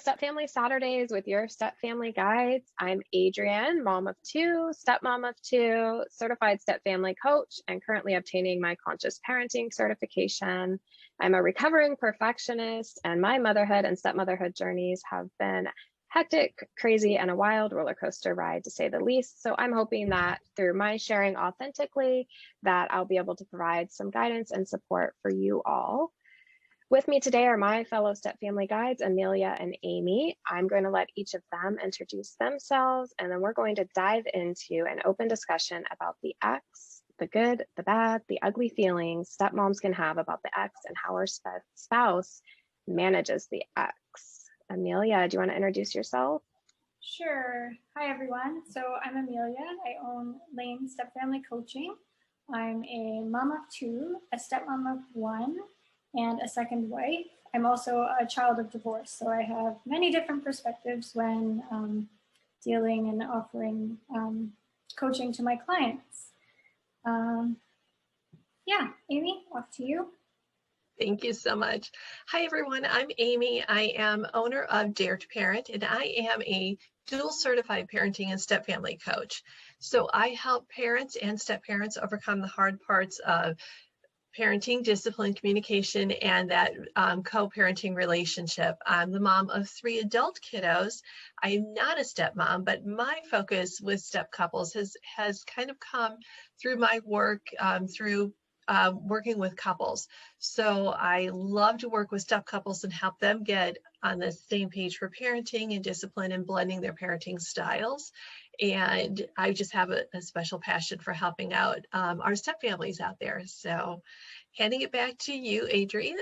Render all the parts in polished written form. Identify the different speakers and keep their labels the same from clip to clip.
Speaker 1: Stepfamily Saturdays with your Stepfamily Guides. I'm Adrienne, mom of two, stepmom of two, certified stepfamily coach, and currently obtaining my conscious parenting certification. I'm a recovering perfectionist, and my motherhood and stepmotherhood journeys have been hectic, crazy, and a wild roller coaster ride, to say the least. So I'm hoping that through my sharing authentically, that I'll be able to provide some guidance and support for you all. With me today are my fellow Stepfamily Guides, Amelia and Amy. I'm going to let each of them introduce themselves, and then we're going to dive into an open discussion about the ex, the good, the bad, the ugly feelings stepmoms can have about the ex and how our spouse manages the ex. Amelia, do you want to introduce yourself?
Speaker 2: Sure. Hi, everyone. So I'm Amelia. I own Lane Stepfamily Coaching. I'm a mom of two, a stepmom of one, and a second wife. I'm also a child of divorce, so I have many different perspectives when dealing and offering coaching to my clients. Yeah, Amy, off to you.
Speaker 3: Thank you so much. Hi, everyone. I'm Amy. I am owner of Dare to Parent, and I am a dual certified parenting and stepfamily coach. So I help parents and step-parents overcome the hard parts of parenting, discipline, communication, and that co-parenting relationship. I'm the mom of 3 adult kiddos. I'm not a stepmom, but my focus with step couples has kind of come through my work, through working with couples. So I love to work with step couples and help them get on the same page for parenting and discipline and blending their parenting styles. And I just have a special passion for helping out our step families out there. So handing it back to you, Adrienne.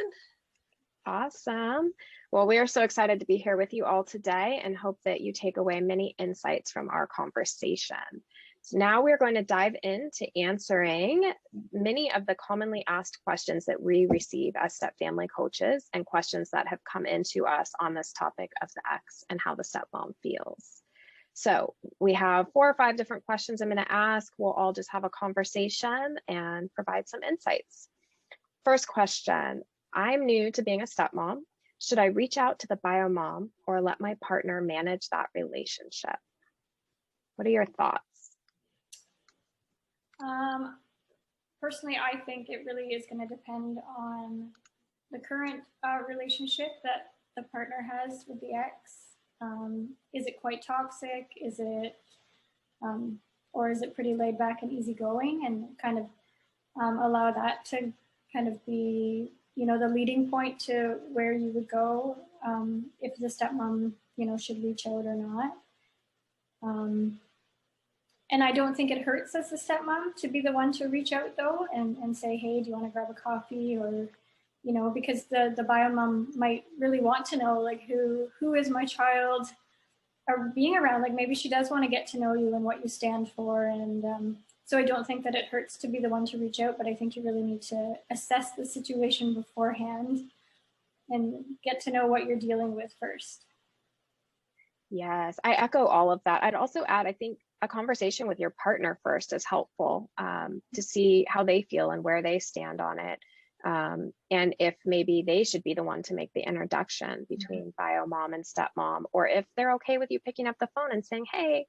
Speaker 1: Awesome. Well, we are so excited to be here with you all today and hope that you take away many insights from our conversation. So now we're going to dive into answering many of the commonly asked questions that we receive as stepfamily coaches and questions that have come into us on this topic of the ex and how the stepmom feels. So we have 4 or 5 different questions I'm going to ask. We'll all just have a conversation and provide some insights. First question, I'm new to being a stepmom. Should I reach out to the bio mom or let my partner manage that relationship? What are your thoughts?
Speaker 2: Personally, I think it really is going to depend on the current relationship that the partner has with the ex. Is it quite toxic? Is it, or is it pretty laid back and easygoing, and kind of allow that to kind of be, you know, the leading point to where you would go if the stepmom, you know, should reach out or not. And I don't think it hurts as a stepmom to be the one to reach out though and say, hey, do you want to grab a coffee? Or, you know, because the bio mom might really want to know, like, who is my child or being around. Like, maybe she does want to get to know you and what you stand for. And so I don't think that it hurts to be the one to reach out, but I think you really need to assess the situation beforehand and get to know what you're dealing with first.
Speaker 1: Yes, I echo all of that. I'd also add, I think a conversation with your partner first is helpful to see how they feel and where they stand on it. And if maybe they should be the one to make the introduction between bio mom and stepmom, or if they're okay with you picking up the phone and saying, hey,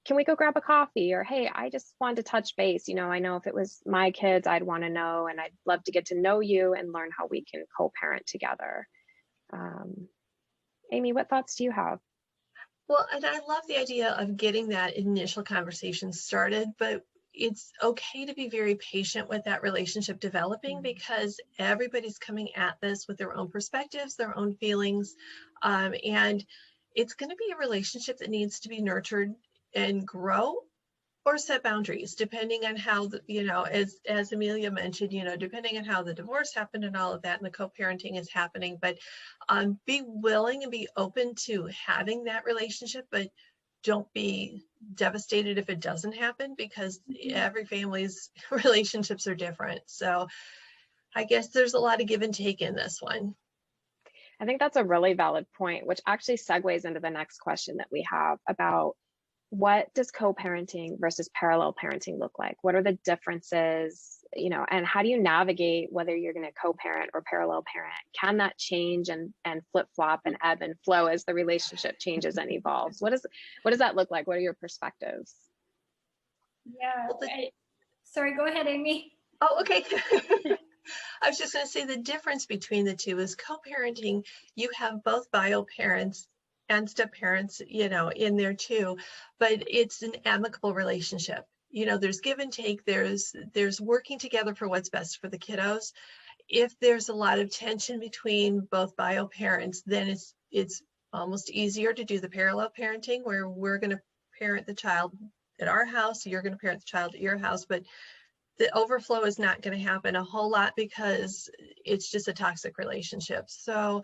Speaker 1: can we go grab a coffee? Or, hey, I just wanted to touch base. You know, I know if it was my kids, I'd want to know, and I'd love to get to know you and learn how we can co-parent together. Amy, what thoughts do you have?
Speaker 3: Well, and I love the idea of getting that initial conversation started, but it's okay to be very patient with that relationship developing because everybody's coming at this with their own perspectives, their own feelings, and it's going to be a relationship that needs to be nurtured and grow or set boundaries depending on how, you know, as Amelia mentioned, you know, depending on how the divorce happened and all of that and the co-parenting is happening, but be willing and be open to having that relationship, but don't be devastated if it doesn't happen because every family's relationships are different. So I guess there's a lot of give and take in this one.
Speaker 1: I think that's a really valid point, which actually segues into the next question that we have about what does co-parenting versus parallel parenting look like? What are the differences, you know, and how do you navigate whether you're going to co-parent or parallel parent? Can that change and flip-flop and ebb and flow as the relationship changes and evolves? What does that look like? What are your perspectives?
Speaker 2: Yeah.
Speaker 3: Well,
Speaker 2: Sorry, go ahead, Amy.
Speaker 3: oh, okay. I was just going to say the difference between the two is co-parenting. You have both bio parents and step parents, you know, in there too, but it's an amicable relationship. You know, there's give and take. There's working together for what's best for the kiddos. If there's a lot of tension between both bio parents, then it's almost easier to do the parallel parenting where we're going to parent the child at our house, you're going to parent the child at your house, but the overflow is not going to happen a whole lot because it's just a toxic relationship. So,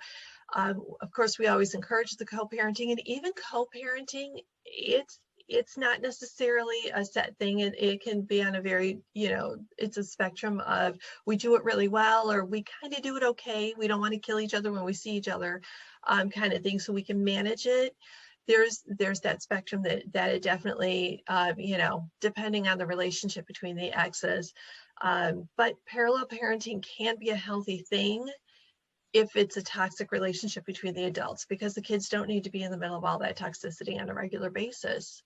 Speaker 3: of course, we always encourage the co-parenting, and even co-parenting, it's not necessarily a set thing. It can be on a very, you know, it's a spectrum of we do it really well or we kind of do it okay. We don't want to kill each other when we see each other, kind of thing. So we can manage it. There's that spectrum that it definitely, you know, depending on the relationship between the exes. But parallel parenting can be a healthy thing if it's a toxic relationship between the adults, because the kids don't need to be in the middle of all that toxicity on a regular basis.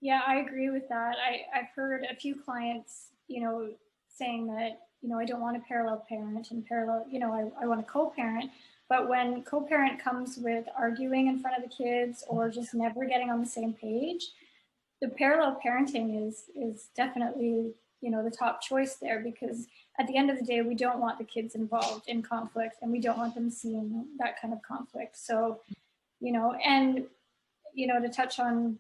Speaker 2: Yeah, I agree with that. I've heard a few clients, you know, saying that, you know, I don't want a parallel parent and parallel, you know, I want a co-parent. But when co-parent comes with arguing in front of the kids or just never getting on the same page, the parallel parenting is definitely, you know, the top choice there, because at the end of the day, we don't want the kids involved in conflict and we don't want them seeing that kind of conflict. So, you know, and, you know, to touch on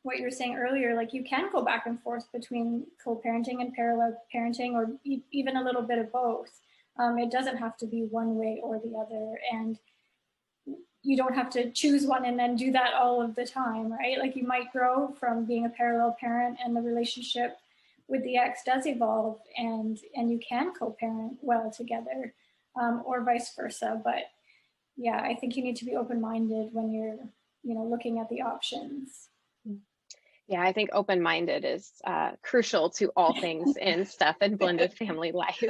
Speaker 2: what you were saying earlier, like you can go back and forth between co-parenting and parallel parenting, or even a little bit of both. It doesn't have to be one way or the other, and you don't have to choose one and then do that all of the time, right? Like you might grow from being a parallel parent and the relationship with the ex does evolve, and you can co-parent well together, or vice versa. But yeah, I think you need to be open-minded when you're, you know, looking at the options.
Speaker 1: Yeah, I think open-minded is crucial to all things in step and blended family life,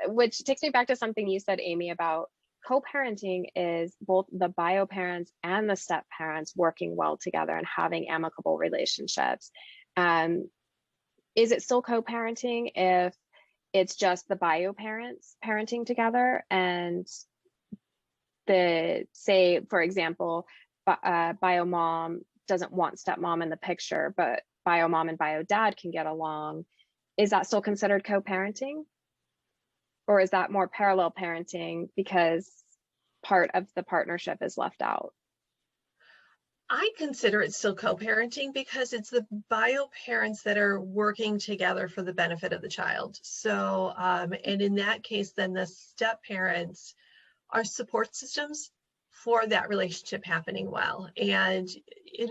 Speaker 1: which takes me back to something you said, Amy, about co-parenting is both the bio parents and the step parents working well together and having amicable relationships. Is it still co-parenting if it's just the bio parents parenting together and say, for example, bio mom doesn't want stepmom in the picture, but bio mom and bio dad can get along? Is that still considered co-parenting? Or is that more parallel parenting because part of the partnership is left out?
Speaker 3: I consider it still co-parenting because it's the bio parents that are working together for the benefit of the child. So, and in that case, then the step parents are support systems for that relationship happening well. And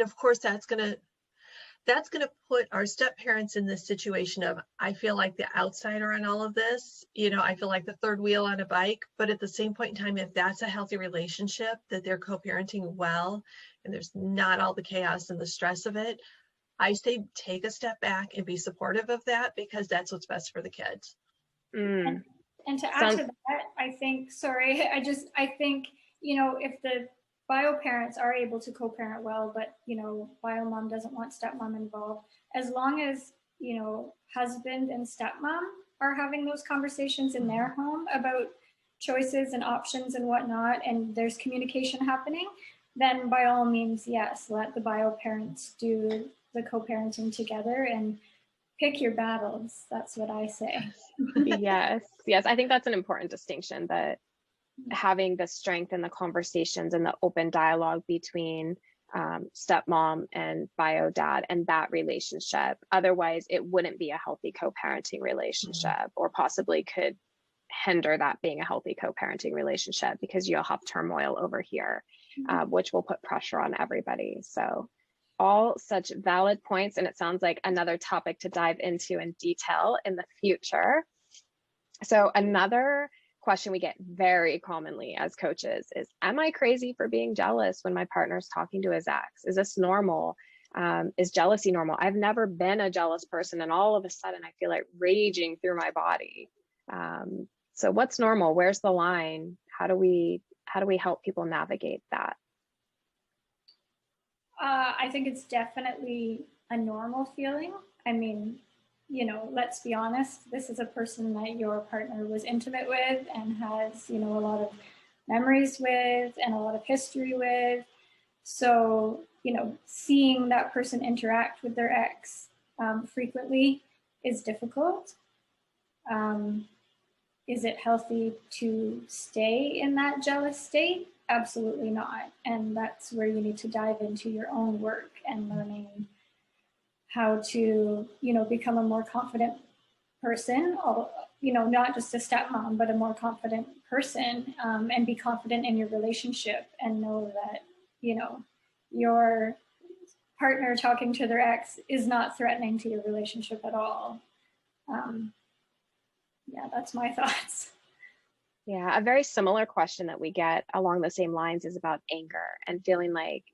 Speaker 3: of course, that's going to put our step parents in this situation of, I feel like the outsider in all of this, you know, I feel like the third wheel on a bike, but at the same point in time, if that's a healthy relationship, that they're co-parenting well, and there's not all the chaos and the stress of it, I say take a step back and be supportive of that, because that's what's best for the kids.
Speaker 1: Mm.
Speaker 2: And to add to that, I think, sorry, I think, you know, if the bio parents are able to co-parent well, but, you know, bio mom doesn't want stepmom involved, as long as, you know, husband and stepmom are having those conversations in their home about choices and options and whatnot, and there's communication happening, then by all means, yes, let the bio parents do the co-parenting together and pick your battles. That's what I say.
Speaker 1: Yes, yes. I think that's an important distinction, that having the strength in the conversations and the open dialogue between stepmom and bio dad and that relationship. Otherwise, it wouldn't be a healthy co-parenting relationship, or possibly could hinder that being a healthy co-parenting relationship, because you'll have turmoil over here, which will put pressure on everybody. So all such valid points. And it sounds like another topic to dive into in detail in the future. So another question we get very commonly as coaches is, am I crazy for being jealous when my partner's talking to his ex? Is this normal? Is jealousy normal? I've never been a jealous person, and all of a sudden I feel it raging through my body. So what's normal? Where's the line? How do we help people navigate that?
Speaker 2: I think it's definitely a normal feeling. I mean, you know, let's be honest, this is a person that your partner was intimate with and has, you know, a lot of memories with and a lot of history with. So, you know, seeing that person interact with their ex frequently is difficult. Is it healthy to stay in that jealous state? Absolutely not. And that's where you need to dive into your own work and learning how to, you know, become a more confident person, you know, not just a stepmom, but a more confident person, and be confident in your relationship and know that, you know, your partner talking to their ex is not threatening to your relationship at all. Yeah, that's my thoughts.
Speaker 1: Yeah, a very similar question that we get along the same lines is about anger and feeling like,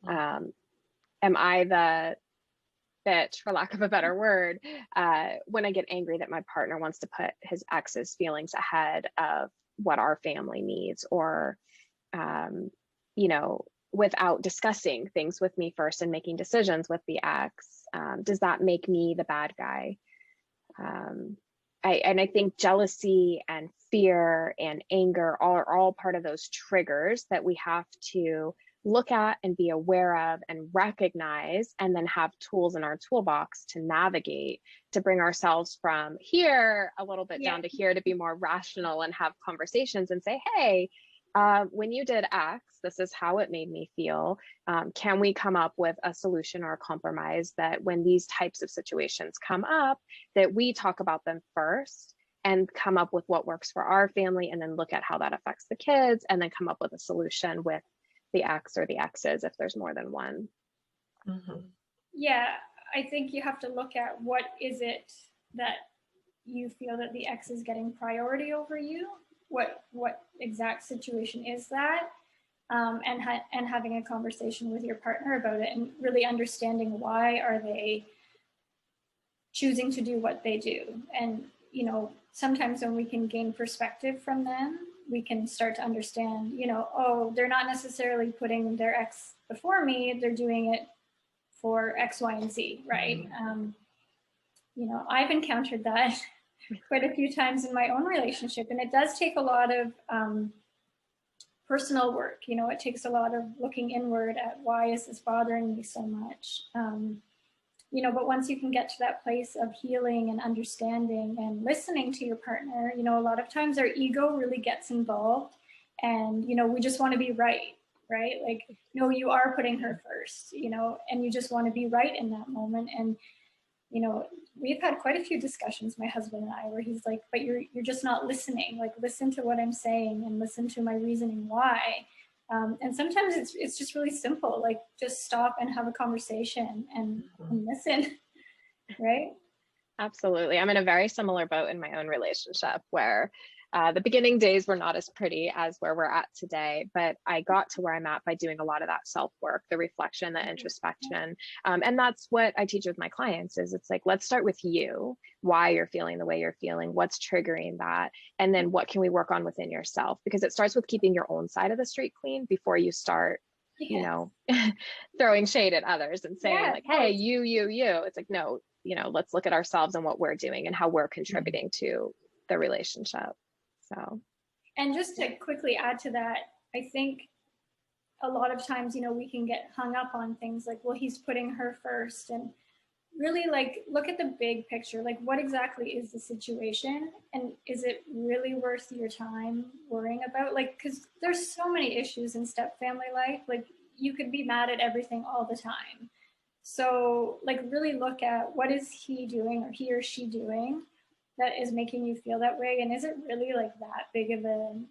Speaker 1: am I the bitch, for lack of a better word, when I get angry that my partner wants to put his ex's feelings ahead of what our family needs, or, you know, without discussing things with me first and making decisions with the ex. Does that make me the bad guy? I think jealousy and fear and anger are all part of those triggers that we have to look at and be aware of and recognize, and then have tools in our toolbox to navigate, to bring ourselves from here a little bit down to here, to be more rational and have conversations and say, hey, when you did X, this is how it made me feel. Can we come up with a solution or a compromise that when these types of situations come up, that we talk about them first and come up with what works for our family, and then look at how that affects the kids, and then come up with a solution with the ex or the exes if there's more than one.
Speaker 3: Mm-hmm.
Speaker 2: Yeah, I think you have to look at what is it that you feel that the ex is getting priority over you. What exact situation is that? And having a conversation with your partner about it, and really understanding why are they choosing to do what they do. And, you know, sometimes when we can gain perspective from them, we can start to understand, you know, oh, they're not necessarily putting their ex before me, they're doing it for X, Y, and Z, right? You know, I've encountered that quite a few times in my own relationship, and it does take a lot of personal work. You know, it takes a lot of looking inward at why is this bothering me so much. You know, but once you can get to that place of healing and understanding and listening to your partner, you know, a lot of times our ego really gets involved, and, you know, we just want to be right? Like, no, you are putting her first, you know, and you just want to be right in that moment. And, you know, we've had quite a few discussions, my husband and I, where he's like, but you're just not listening. Like, listen to what I'm saying and listen to my reasoning why. And sometimes it's just really simple, like just stop and have a conversation and listen, right?
Speaker 1: Absolutely. I'm in a very similar boat in my own relationship, where the beginning days were not as pretty as where we're at today, but I got to where I'm at by doing a lot of that self-work, the reflection, the introspection. And that's what I teach with my clients is, it's like, let's start with you, why you're feeling the way you're feeling, what's triggering that, and then what can we work on within yourself? Because it starts with keeping your own side of the street clean before you start, you know, throwing shade at others and saying like, hey, you. It's like, no, you know, let's look at ourselves and what we're doing and how we're contributing to the relationship. So,
Speaker 2: and just to quickly add to that, I think a lot of times, you know, we can get hung up on things like, well, he's putting her first, and really, like, look at the big picture. Like, what exactly is the situation, and is it really worth your time worrying about? Like, because there's so many issues in step family life. Like, you could be mad at everything all the time. So, like, really look at what is he doing or he or she doing that is making you feel that way, and is it really like that big of an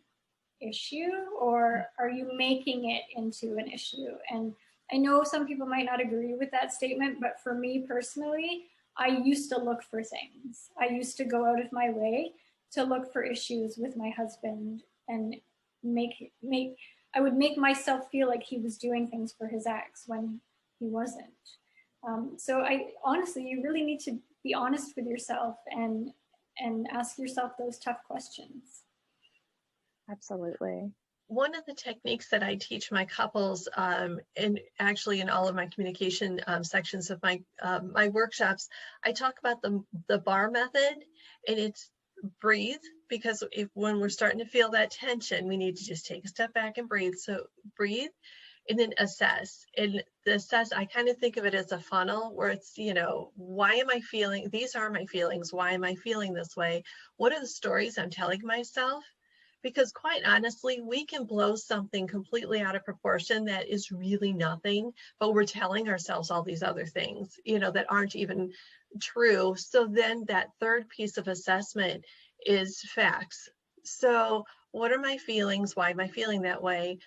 Speaker 2: issue, or are you making it into an issue? And I know some people might not agree with that statement, but for me personally, I used to look for things. I used to go out of my way to look for issues with my husband and I would make myself feel like he was doing things for his ex when he wasn't. So I honestly, you really need to be honest with yourself and ask yourself those tough questions.
Speaker 1: Absolutely.
Speaker 3: One of the techniques that I teach my couples, and actually in all of my communication sections of my workshops, I talk about the bar method, and it's breathe, because when we're starting to feel that tension, we need to just take a step back and breathe. So breathe, and then assess. And the assess, I kind of think of it as a funnel where it's, why am I feeling, these are my feelings, why am I feeling this way? What are the stories I'm telling myself? Because quite honestly, we can blow something completely out of proportion that is really nothing, but we're telling ourselves all these other things, that aren't even true. So then that third piece of assessment is facts. So what are my feelings? Why am I feeling that way?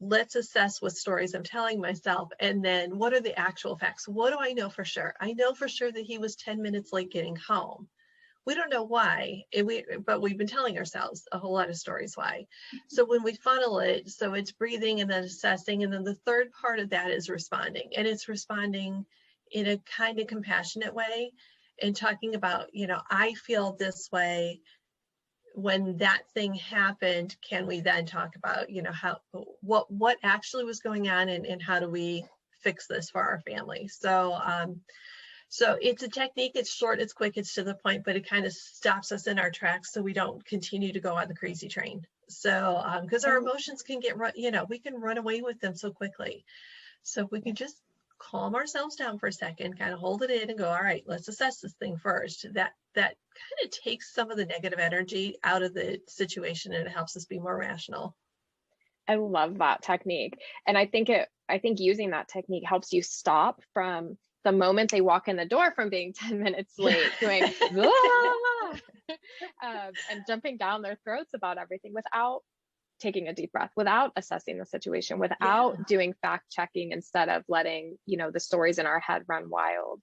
Speaker 3: Let's assess what stories I'm telling myself. And then what are the actual facts? What do I know for sure? I know for sure that he was 10 minutes late getting home. We don't know why, but we've been telling ourselves a whole lot of stories why. So when we funnel it, so it's breathing and then assessing, and then the third part of that is responding. And it's responding in a kind of compassionate way and talking about, I feel this way when that thing happened. Can we then talk about, what actually was going on, and how do we fix this for our family? So it's a technique, it's short, it's quick, it's to the point, but it kind of stops us in our tracks so we don't continue to go on the crazy train. So, because our emotions can we can run away with them so quickly. So if we can just calm ourselves down for a second, kind of hold it in and go, all right, let's assess this thing first. That kind of takes some of the negative energy out of the situation, and it helps us be more rational.
Speaker 1: I love that technique. And I think using that technique helps you stop from the moment they walk in the door from being 10 minutes late, doing and jumping down their throats about everything without taking a deep breath, without assessing the situation, without doing fact checking, instead of letting, the stories in our head run wild.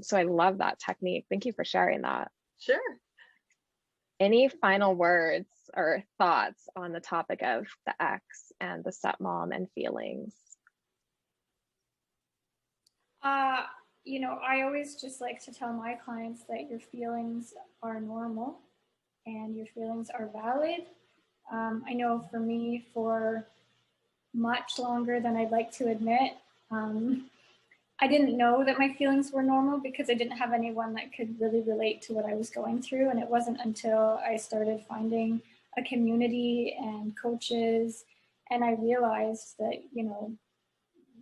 Speaker 1: So I love that technique. Thank you for sharing that.
Speaker 3: Sure.
Speaker 1: Any final words or thoughts on the topic of the ex and the stepmom and feelings?
Speaker 2: I always just like to tell my clients that your feelings are normal and your feelings are valid. I know for me, for much longer than I'd like to admit, I didn't know that my feelings were normal because I didn't have anyone that could really relate to what I was going through. And it wasn't until I started finding a community and coaches, and I realized that,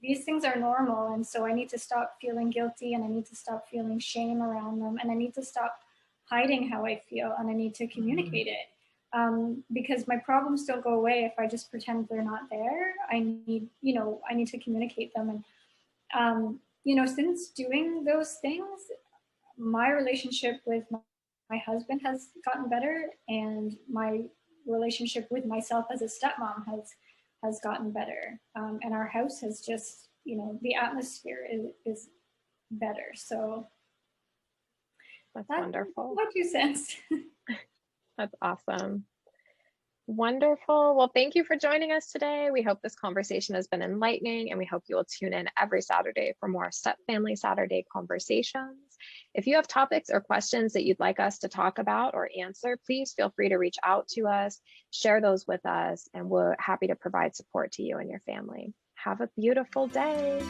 Speaker 2: these things are normal. And so I need to stop feeling guilty, and I need to stop feeling shame around them. And I need to stop hiding how I feel, and I need to communicate it. Because my problems don't go away if I just pretend they're not there. I need to communicate them. And, since doing those things, my relationship with my husband has gotten better, and my relationship with myself as a stepmom has gotten better. And our house has just, the atmosphere is better. So
Speaker 1: that's wonderful.
Speaker 2: My 2 cents.
Speaker 1: That's awesome. Wonderful. Well, thank you for joining us today. We hope this conversation has been enlightening, and we hope you will tune in every Saturday for more Stepfamily Saturday conversations. If you have topics or questions that you'd like us to talk about or answer, please feel free to reach out to us, share those with us, and we're happy to provide support to you and your family. Have a beautiful day.